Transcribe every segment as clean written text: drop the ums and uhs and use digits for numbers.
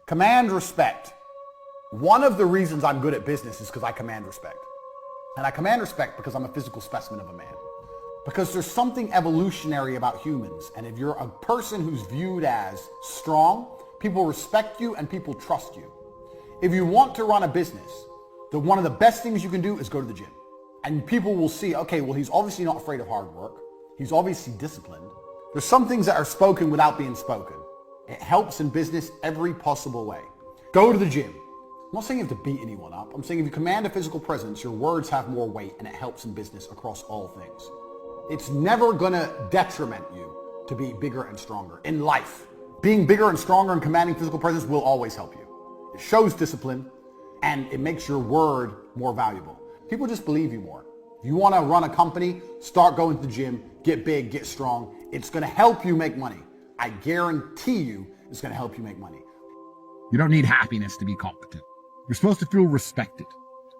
Command respect. One of the reasons I'm good at business is because I command respect. And I command respect because I'm a physical specimen of a man. Because there's something evolutionary about humans. And if you're a person who's viewed as strong, people respect you and people trust you. If you want to run a business, one of the best things you can do is go to the gym. And people will see, okay, well, he's obviously not afraid of hard work. He's obviously disciplined. There's some things that are spoken without being spoken. It helps in business every possible way. Go to the gym. I'm not saying you have to beat anyone up. I'm saying if you command a physical presence, your words have more weight and it helps in business across all things. It's never gonna detriment you to be bigger and stronger in life. Being bigger and stronger and commanding physical presence will always help you. It shows discipline and it makes your word more valuable. People just believe you more. If you wanna run a company, start going to the gym, get big, get strong. It's gonna help you make money. I guarantee you it's gonna help you make money. You don't need happiness to be competent. You're supposed to feel respected.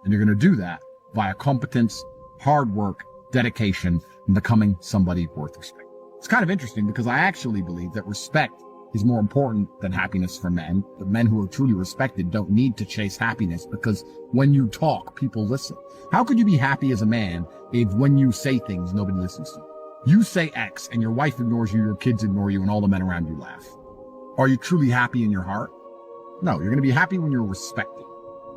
And you're going to do that via competence, hard work, dedication, and becoming somebody worth respect. It's kind of interesting because I actually believe that respect is more important than happiness for men. The men who are truly respected don't need to chase happiness because when you talk, people listen. How could you be happy as a man if when you say things, nobody listens to you? You say X and your wife ignores you, your kids ignore you, and all the men around you laugh. Are you truly happy in your heart? No, you're going to be happy when you're respected.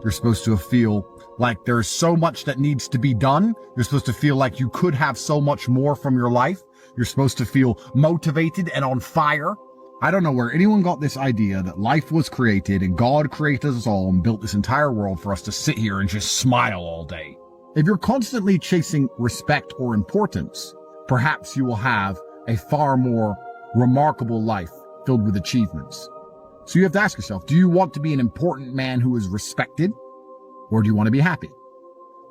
You're supposed to feel like there's so much that needs to be done. You're supposed to feel like you could have so much more from your life. You're supposed to feel motivated and on fire. I don't know where anyone got this idea that life was created and God created us all and built this entire world for us to sit here and just smile all day. If you're constantly chasing respect or importance, perhaps you will have a far more remarkable life filled with achievements. So you have to ask yourself, do you want to be an important man who is respected, or do you want to be happy?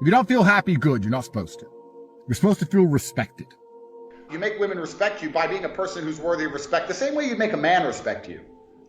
If you don't feel happy, good, you're not supposed to. You're supposed to feel respected. You make women respect you by being a person who's worthy of respect, the same way you make a man respect you.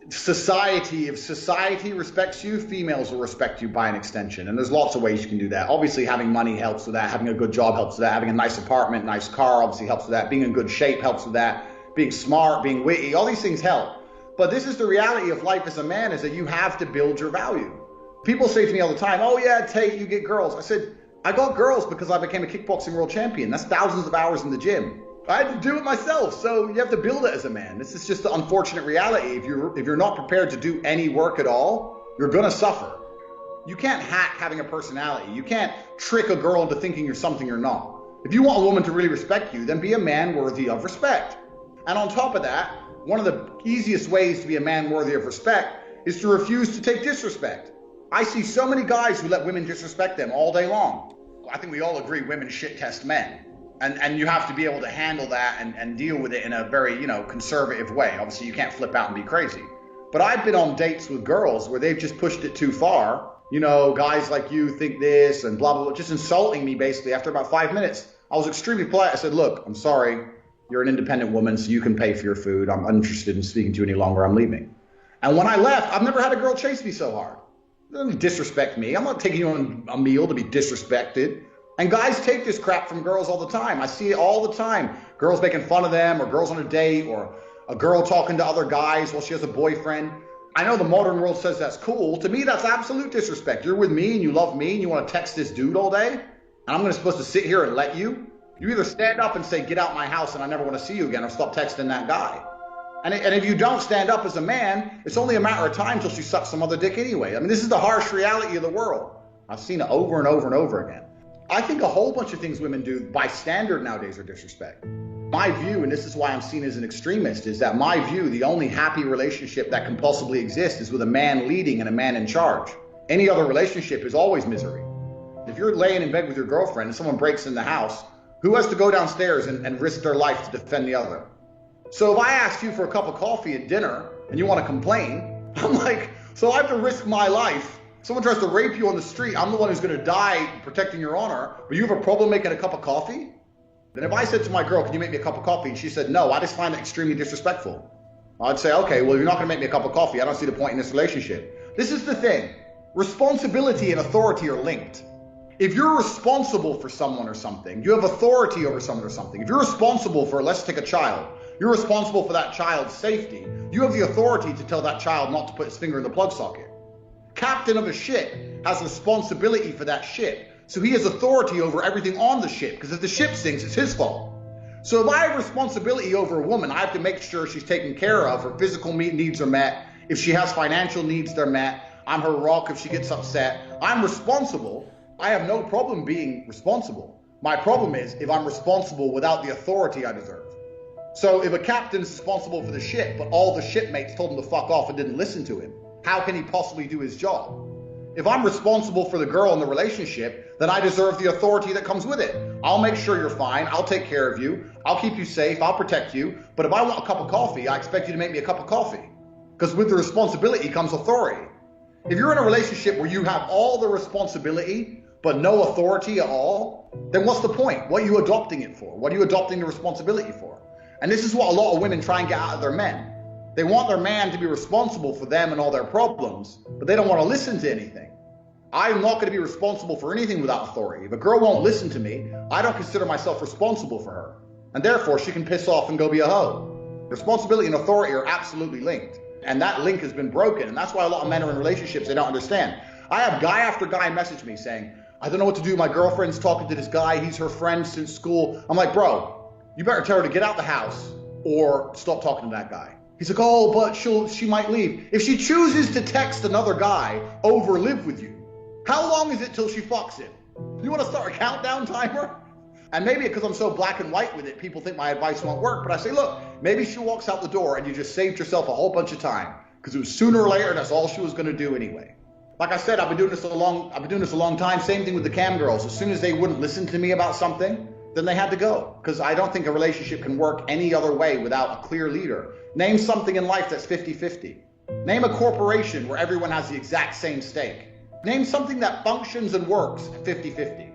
If society respects you, females will respect you by an extension. And there's lots of ways you can do that. Obviously, having money helps with that. Having a good job helps with that. Having a nice apartment, nice car obviously helps with that. Being in good shape helps with that. Being smart, being witty, all these things help. But this is the reality of life as a man, is that you have to build your value. People say to me all the time, oh yeah, Tate, you get girls. I said, I got girls because I became a kickboxing world champion. That's thousands of hours in the gym. I had to do it myself, so you have to build it as a man. This is just the unfortunate reality. If you're not prepared to do any work at all, you're gonna suffer. You can't hack having a personality. You can't trick a girl into thinking you're something you're not. If you want a woman to really respect you, then be a man worthy of respect. And on top of that, one of the easiest ways to be a man worthy of respect is to refuse to take disrespect. I see so many guys who let women disrespect them all day long. I think we all agree women shit test men. And you have to be able to handle that and deal with it in a very, conservative way. Obviously, you can't flip out and be crazy. But I've been on dates with girls where they've just pushed it too far. Guys like you think this and blah, blah, blah, just insulting me basically after about 5 minutes. I was extremely polite. I said, look, I'm sorry. You're an independent woman, so you can pay for your food. I'm uninterested in speaking to you any longer. I'm leaving. And when I left, I've never had a girl chase me so hard. They don't disrespect me. I'm not taking you on a meal to be disrespected. And guys take this crap from girls all the time. I see it all the time. Girls making fun of them, or girls on a date, or a girl talking to other guys while she has a boyfriend. I know the modern world says that's cool. To me, that's absolute disrespect. You're with me and you love me and you want to text this dude all day, and I'm supposed to sit here and let you? You either stand up and say, get out my house and I never want to see you again, or stop texting that guy. And if you don't stand up as a man, it's only a matter of time till she sucks some other dick anyway. I mean, this is the harsh reality of the world. I've seen it over and over and over again. I think a whole bunch of things women do by standard nowadays are disrespect. My view, and this is why I'm seen as an extremist, is that my view, the only happy relationship that can possibly exist is with a man leading and a man in charge. Any other relationship is always misery. If you're laying in bed with your girlfriend and someone breaks in the house, who has to go downstairs and risk their life to defend the other? So if I ask you for a cup of coffee at dinner and you want to complain, I'm like, so I have to risk my life. Someone tries to rape you on the street, I'm the one who's going to die protecting your honor, but you have a problem making a cup of coffee? Then if I said to my girl, can you make me a cup of coffee? And she said no, I just find that extremely disrespectful. I'd say, okay, well, if you're not going to make me a cup of coffee, I don't see the point in this relationship. This is the thing. Responsibility and authority are linked. If you're responsible for someone or something, you have authority over someone or something. If you're responsible for, let's take a child, You're responsible for that child's safety. You have the authority to tell that child not to put his finger in the plug socket. Captain of a ship has responsibility for that ship. So he has authority over everything on the ship, because if the ship sinks, it's his fault. So if I have responsibility over a woman, I have to make sure she's taken care of, her physical needs are met. If she has financial needs, they're met. I'm her rock if she gets upset. I'm responsible. I have no problem being responsible. My problem is if I'm responsible without the authority I deserve. So if a captain's responsible for the ship, but all the shipmates told him to fuck off and didn't listen to him, how can he possibly do his job? If I'm responsible for the girl in the relationship, then I deserve the authority that comes with it. I'll make sure you're fine. I'll take care of you. I'll keep you safe. I'll protect you. But if I want a cup of coffee, I expect you to make me a cup of coffee. Because with the responsibility comes authority. If you're in a relationship where you have all the responsibility, but no authority at all, then what's the point? What are you adopting it for? What are you adopting the responsibility for? And this is what a lot of women try and get out of their men. They want their man to be responsible for them and all their problems, but they don't want to listen to anything. I'm not going to be responsible for anything without authority. If a girl won't listen to me, I don't consider myself responsible for her. And therefore, she can piss off and go be a hoe. Responsibility and authority are absolutely linked. And that link has been broken. And that's why a lot of men are in relationships they don't understand. I have guy after guy message me saying, I don't know what to do. My girlfriend's talking to this guy. He's her friend since school. I'm like, bro, you better tell her to get out the house or stop talking to that guy. He's like, oh, but she might leave. If she chooses to text another guy over live with you, how long is it till she fucks him? You want to start a countdown timer? And maybe because I'm so black and white with it, people think my advice won't work. But I say, look, maybe she walks out the door and you just saved yourself a whole bunch of time, because it was sooner or later that's all she was going to do anyway. Like I said, I've been doing this a long time. Same thing with the cam girls. As soon as they wouldn't listen to me about something, then they had to go. Because I don't think a relationship can work any other way without a clear leader. Name something in life that's 50-50. Name a corporation where everyone has the exact same stake. Name something that functions and works 50-50.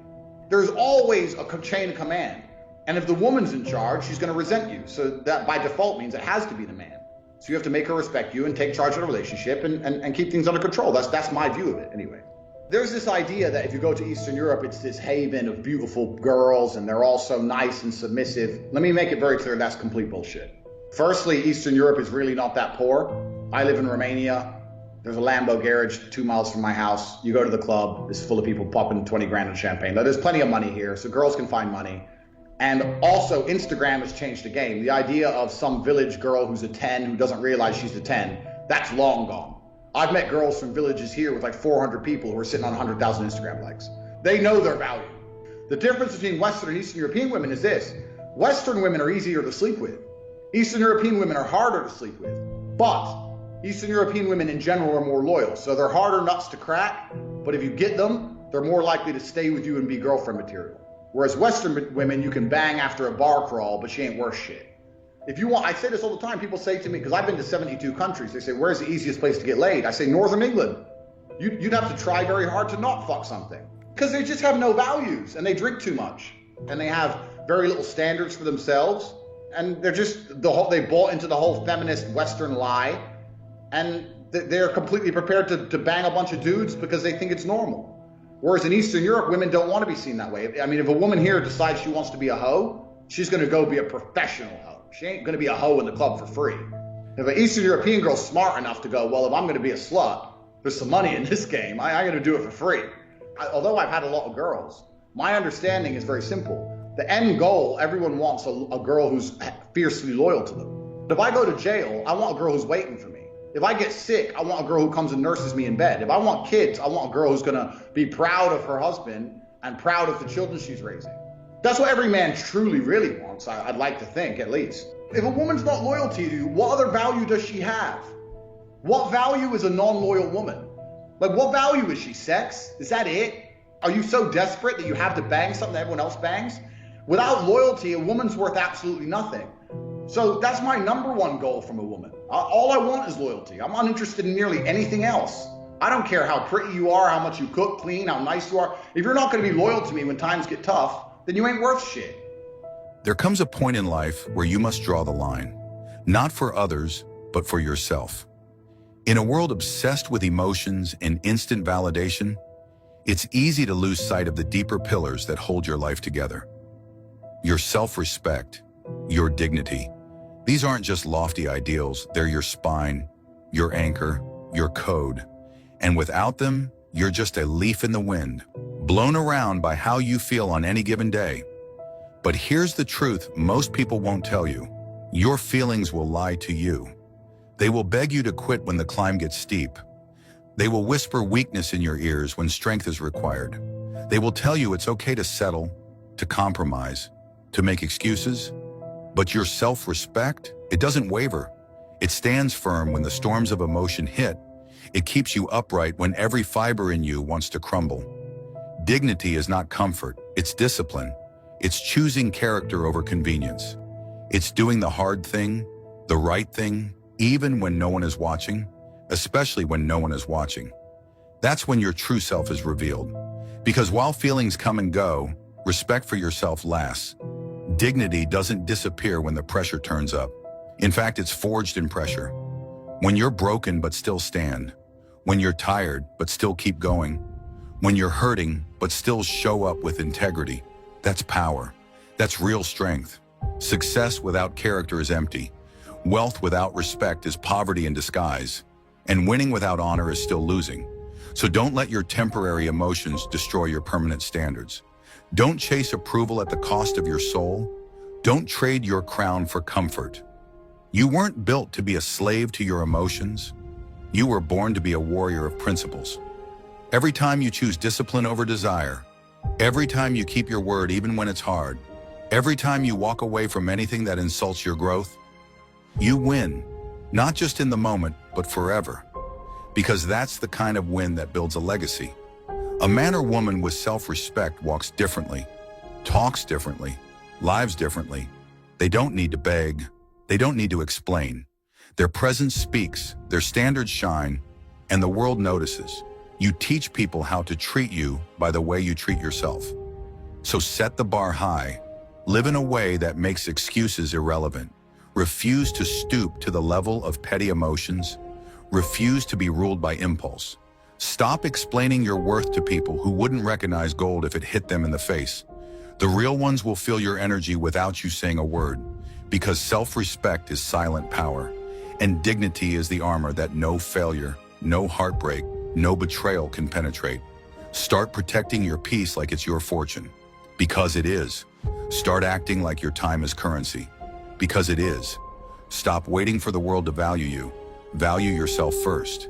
There's always a chain of command. And if the woman's in charge, she's going to resent you. So that by default means it has to be the man. So you have to make her respect you and take charge of the relationship and keep things under control. That's my view of it anyway. There's this idea that if you go to Eastern Europe, it's this haven of beautiful girls and they're all so nice and submissive. Let me make it very clear, that's complete bullshit. Firstly, Eastern Europe is really not that poor. I live in Romania. There's a Lambo garage 2 miles from my house. You go to the club, it's full of people popping 20 grand in champagne. Now, there's plenty of money here, so girls can find money. And also, Instagram has changed the game. The idea of some village girl who's a 10 who doesn't realize she's a 10, that's long gone. I've met girls from villages here with like 400 people who are sitting on 100,000 Instagram likes. They know their value. The difference between Western and Eastern European women is this. Western women are easier to sleep with. Eastern European women are harder to sleep with. But Eastern European women in general are more loyal, so they're harder nuts to crack, but if you get them, they're more likely to stay with you and be girlfriend material. Whereas Western women, you can bang after a bar crawl, but she ain't worth shit. If you want, I say this all the time, people say to me, because I've been to 72 countries, they say, where's the easiest place to get laid? I say, Northern England. You'd have to try very hard to not fuck something. Because they just have no values, and they drink too much, and they have very little standards for themselves, and they're just, they bought into the whole feminist Western lie, and they're completely prepared to bang a bunch of dudes because they think it's normal. Whereas in Eastern Europe, women don't want to be seen that way. I mean, if a woman here decides she wants to be a hoe, she's going to go be a professional hoe. She ain't going to be a hoe in the club for free. If an Eastern European girl's smart enough to go, well, if I'm going to be a slut, there's some money in this game. I'm going to do it for free. Although I've had a lot of girls, my understanding is very simple. The end goal, everyone wants a girl who's fiercely loyal to them. But if I go to jail, I want a girl who's waiting for me. If I get sick, I want a girl who comes and nurses me in bed. If I want kids, I want a girl who's going to be proud of her husband and proud of the children she's raising. That's what every man truly, really wants, I'd like to think, at least. If a woman's not loyal to you, what other value does she have? What value is a non-loyal woman? Like, what value is she? Sex? Is that it? Are you so desperate that you have to bang something that everyone else bangs? Without loyalty, a woman's worth absolutely nothing. So that's my number one goal from a woman. All I want is loyalty. I'm uninterested in nearly anything else. I don't care how pretty you are, how much you cook, clean, how nice you are. If you're not going to be loyal to me when times get tough, then you ain't worth shit. There comes a point in life where you must draw the line, not for others, but for yourself. In a world obsessed with emotions and instant validation, it's easy to lose sight of the deeper pillars that hold your life together. Your self-respect, your dignity, These aren't just lofty ideals, they're your spine, your anchor, your code. And without them, you're just a leaf in the wind, blown around by how you feel on any given day. But here's the truth most people won't tell you. Your feelings will lie to you. They will beg you to quit when the climb gets steep. They will whisper weakness in your ears when strength is required. They will tell you it's okay to settle, to compromise, to make excuses. But your self-respect, it doesn't waver. It stands firm when the storms of emotion hit. It keeps you upright when every fiber in you wants to crumble. Dignity is not comfort, it's discipline. It's choosing character over convenience. It's doing the hard thing, the right thing, even when no one is watching, especially when no one is watching. That's when your true self is revealed. Because while feelings come and go, respect for yourself lasts. Dignity doesn't disappear when the pressure turns up. In fact, it's forged in pressure. When you're broken but still stand. When you're tired but still keep going. When you're hurting but still show up with integrity. That's power. That's real strength. Success without character is empty. Wealth without respect is poverty in disguise. And winning without honor is still losing. So don't let your temporary emotions destroy your permanent standards. Don't chase approval at the cost of your soul. Don't trade your crown for comfort. You weren't built to be a slave to your emotions. You were born to be a warrior of principles. Every time you choose discipline over desire, every time you keep your word even when it's hard, every time you walk away from anything that insults your growth, you win, not just in the moment, but forever. Because that's the kind of win that builds a legacy. A man or woman with self-respect walks differently, talks differently, lives differently. They don't need to beg. They don't need to explain. Their presence speaks, their standards shine, and the world notices. You teach people how to treat you by the way you treat yourself. So set the bar high. Live in a way that makes excuses irrelevant. Refuse to stoop to the level of petty emotions. Refuse to be ruled by impulse. Stop explaining your worth to people who wouldn't recognize gold if it hit them in the face. The real ones will feel your energy without you saying a word, because self-respect is silent power, and dignity is the armor that no failure, no heartbreak, no betrayal can penetrate. Start protecting your peace like it's your fortune, because it is. Start acting like your time is currency, because it is. Stop waiting for the world to value you. Value yourself first.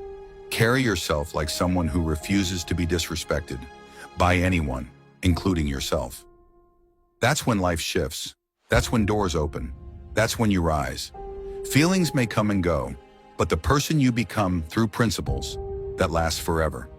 Carry yourself like someone who refuses to be disrespected by anyone, including yourself. That's when life shifts. That's when doors open. That's when you rise. Feelings may come and go, but the person you become through principles, that lasts forever.